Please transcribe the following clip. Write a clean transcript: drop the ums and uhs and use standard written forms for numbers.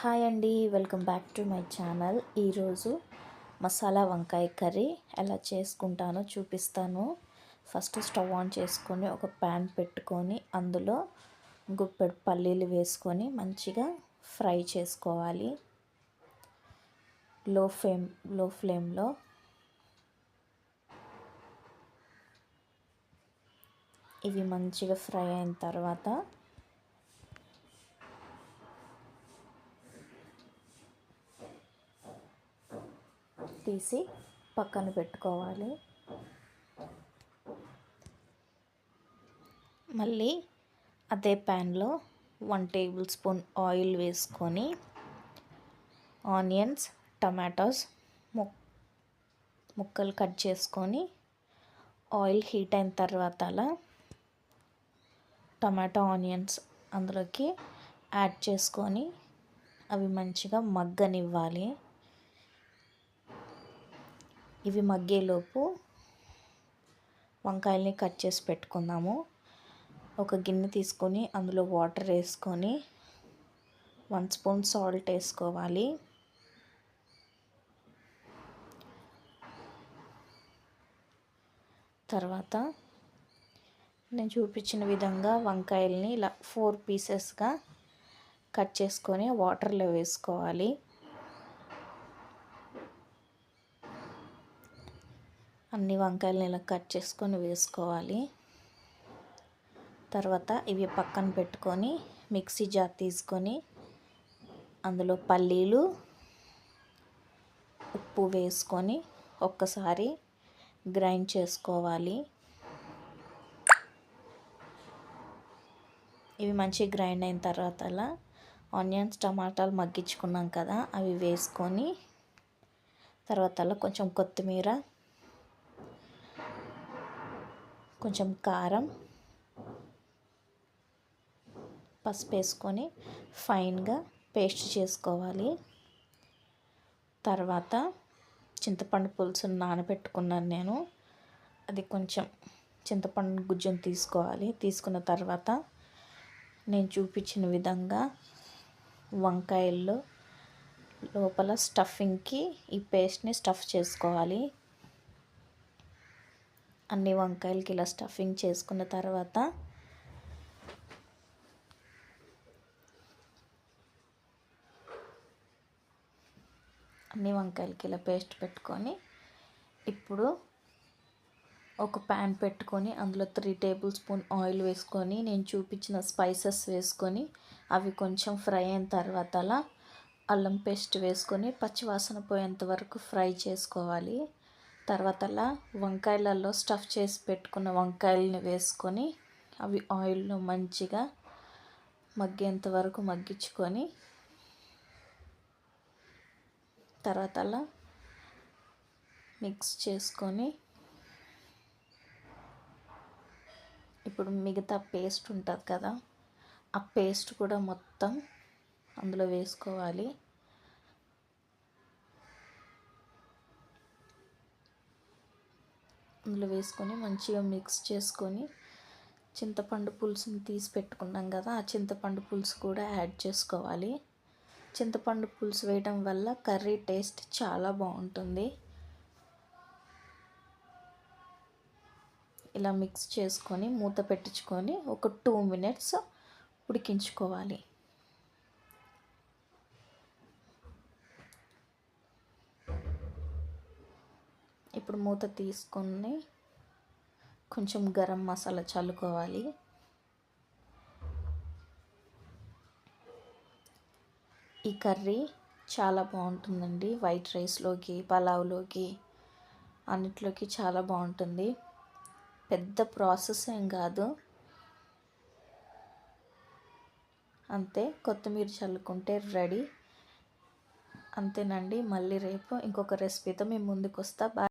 Hi అండి, welcome back to my channel. ఈరోజు మసాలా వంకాయ కర్రీ ఎలా చేసుకుంటానో చూపిస్తాను. ఫస్ట్ స్టవ్ ఆన్ చేసుకొని ఒక ప్యాన్ పెట్టుకొని అందులో గుప్పెడు పల్లీలు వేసుకొని మంచిగా ఫ్రై చేసుకోవాలి. లో ఫ్లేమ్లో ఇవి మంచిగా ఫ్రై అయిన తర్వాత తీసి పక్కన పెట్టుకోవాలి. మళ్ళీ అదే ప్యాన్లో 1 టేబుల్ స్పూన్ ఆయిల్ వేసుకొని ఆనియన్స్, టమాటోస్ ముక్కలు కట్ చేసుకొని ఆయిల్ హీట్ అయిన తర్వాత అలా టమాటో ఆనియన్స్ అందులోకి యాడ్ చేసుకొని అవి మంచిగా మగ్గనివ్వాలి. ఇవి మగ్గేలోపు వంకాయల్ని కట్ చేసి పెట్టుకుందాము. ఒక గిన్నె తీసుకొని అందులో వాటర్ వేసుకొని 1 స్పూన్ సాల్ట్ వేసుకోవాలి. తర్వాత నేను చూపించిన విధంగా వంకాయల్ని ఇలా 4 పీసెస్గా కట్ చేసుకొని వాటర్లో వేసుకోవాలి. అన్ని వంకాయలని ఇలా కట్ చేసుకొని వేసుకోవాలి. తర్వాత ఇవి పక్కన పెట్టుకొని మిక్సీ జార్ తీసుకొని అందులో పల్లీలు, ఉప్పు వేసుకొని ఒక్కసారి గ్రైండ్ చేసుకోవాలి. ఇవి మంచిగా గ్రైండ్ అయిన తర్వాత అలా ఆనియన్స్, టమాటాలు మగ్గించుకున్నాం కదా అవి వేసుకొని తర్వాత అలా కొంచెం కొత్తిమీర, కొంచెం కారం, పసుపు వేసుకొని ఫైన్గా పేస్ట్ చేసుకోవాలి. తర్వాత చింతపండు పులుసును నానబెట్టుకున్నాను నేను. అది కొంచెం చింతపండు గుజ్జును తీసుకోవాలి. తీసుకున్న తర్వాత నేను చూపించిన విధంగా వంకాయల్లో లోపల స్టఫింగ్కి ఈ పేస్ట్ని స్టఫ్ చేసుకోవాలి. అన్ని వంకాయలకి ఇలా స్టఫింగ్ చేసుకున్న తర్వాత అన్ని వంకాయలకి ఇలా పేస్ట్ పెట్టుకొని ఇప్పుడు ఒక ప్యాన్ పెట్టుకొని అందులో 3 టేబుల్ స్పూన్ ఆయిల్ వేసుకొని నేను చూపించిన స్పైసెస్ వేసుకొని అవి కొంచెం ఫ్రై అయిన తర్వాత అలా అల్లం పేస్ట్ వేసుకొని పచ్చివాసన పోయేంత వరకు ఫ్రై చేసుకోవాలి. తర్వాత అలా వంకాయలలో స్టఫ్ చేసి పెట్టుకున్న వంకాయలని వేసుకొని అవి ఆయిల్లో మంచిగా మగ్గేంత వరకు మగ్గించుకొని తర్వాత అలా మిక్స్ చేసుకొని ఇప్పుడు మిగతా పేస్ట్ ఉంటుంది కదా ఆ పేస్ట్ కూడా మొత్తం అందులో వేసుకోవాలి. అందులో వేసుకొని మంచిగా మిక్స్ చేసుకొని చింతపండు పులుసుని తీసి పెట్టుకున్నాం కదా ఆ చింతపండు పులుసు కూడా యాడ్ చేసుకోవాలి. చింతపండు పులుసు వేయడం వల్ల కర్రీ టేస్ట్ చాలా బాగుంటుంది. ఇలా మిక్స్ చేసుకొని మూత పెట్టించుకొని ఒక 2 మినిట్స్ ఉడికించుకోవాలి. ఇప్పుడు మూత తీసుకొని కొంచెం గరం మసాలా చల్లుకోవాలి. ఈ కర్రీ చాలా బాగుంటుందండి. వైట్ రైస్లోకి, పలావ్లోకి అన్నిట్లోకి చాలా బాగుంటుంది. పెద్ద ప్రాసెస్ ఏం కాదు, అంతే. కొత్తిమీర చల్లుకుంటే రెడీ. అంతేనండి. మళ్ళీ రేపు ఇంకొక రెసిపీతో మేము ముందుకు వస్తా. బాయ్.